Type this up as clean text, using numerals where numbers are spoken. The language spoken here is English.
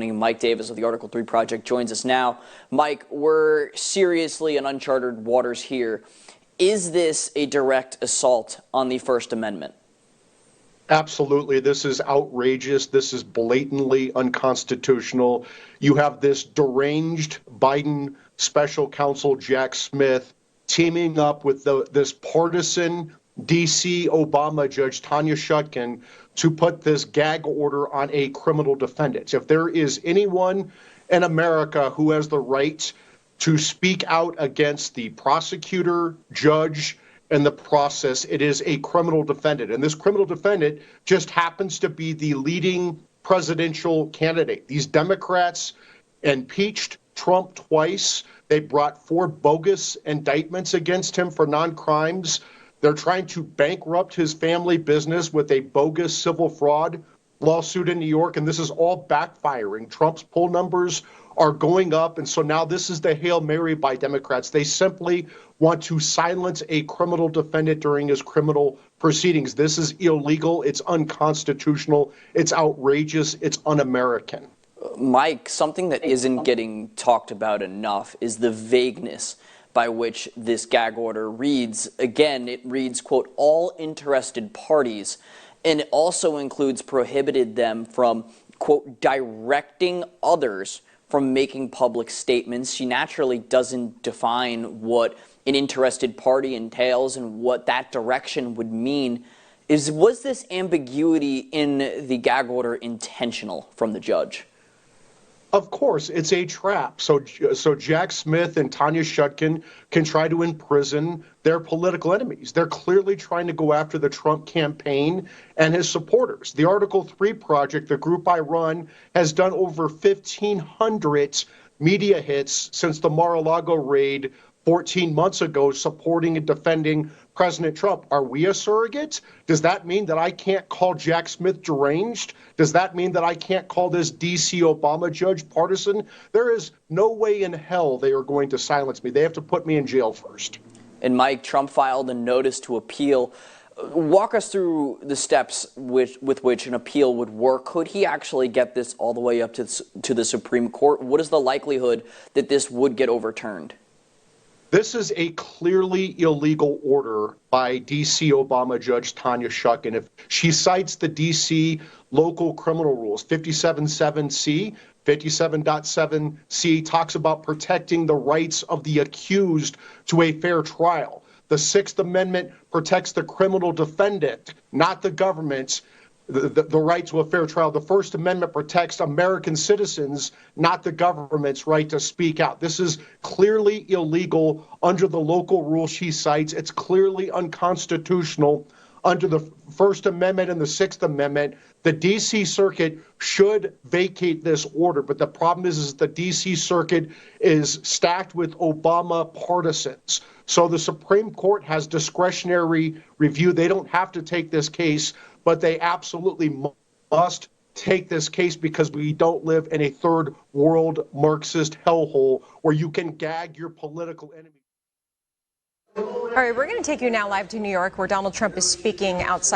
Mike Davis of the Article 3 Project joins us now. Mike, we're seriously in uncharted waters here. Is this a direct assault on the First Amendment? Absolutely. This is outrageous. This is blatantly unconstitutional. You have this deranged Biden special counsel, Jack Smith, teaming up with this partisan D.C. Obama judge, Tanya Chutkan, to put this gag order on a criminal defendant. If there is anyone in America who has the right to speak out against the prosecutor, judge, and the process, it is a criminal defendant. And this criminal defendant just happens to be the leading presidential candidate. These Democrats impeached Trump twice. They brought 4 bogus indictments against him for non-crimes. They're trying to bankrupt his family business with a bogus civil fraud lawsuit in New York, and this is all backfiring. Trump's poll numbers are going up, and so now this is the Hail Mary by Democrats. They simply want to silence a criminal defendant during his criminal proceedings. This is illegal. It's unconstitutional. It's outrageous. It's un-American. Mike, something that isn't getting talked about enough is the vagueness by which this gag order reads. Again, it reads, quote, all interested parties, and it also includes prohibited them from, quote, directing others from making public statements. She naturally doesn't define what an interested party entails and what that direction would mean. Was this ambiguity in the gag order intentional from the judge? Of course, it's a trap. So Jack Smith and Tanya Chutkan can try to imprison their political enemies. They're clearly trying to go after the Trump campaign and his supporters. The Article 3 Project, the group I run, has done over 1,500 media hits since the Mar-a-Lago raid 14 months ago, supporting and defending President Trump. Are we a surrogate? Does that mean that I can't call Jack Smith deranged? Does that mean that I can't call this D.C. Obama judge partisan? There is no way in hell they are going to silence me. They have to put me in jail first. And Mike, Trump filed a notice to appeal. Walk us through the steps with which an appeal would work. Could he actually get this all the way up to the Supreme Court? What is the likelihood that this would get overturned? This is a clearly illegal order by D.C. Obama Judge Tanya Chutkan. If she cites the D.C. local criminal rules, 57.7c, 57.7c talks about protecting the rights of the accused to a fair trial. The Sixth Amendment protects the criminal defendant, not the government, the right to a fair trial. The First Amendment protects American citizens, not the government's right to speak out. This is clearly illegal under the local rule she cites. It's clearly unconstitutional under the First Amendment and the Sixth Amendment. The D.C. Circuit should vacate this order, but the problem is the D.C. Circuit is stacked with Obama partisans. So the Supreme Court has discretionary review. They don't have to take this case, but they absolutely must take this case because we don't live in a third world Marxist hellhole where you can gag your political enemy. All right, we're going to take you now live to New York, where Donald Trump is speaking outside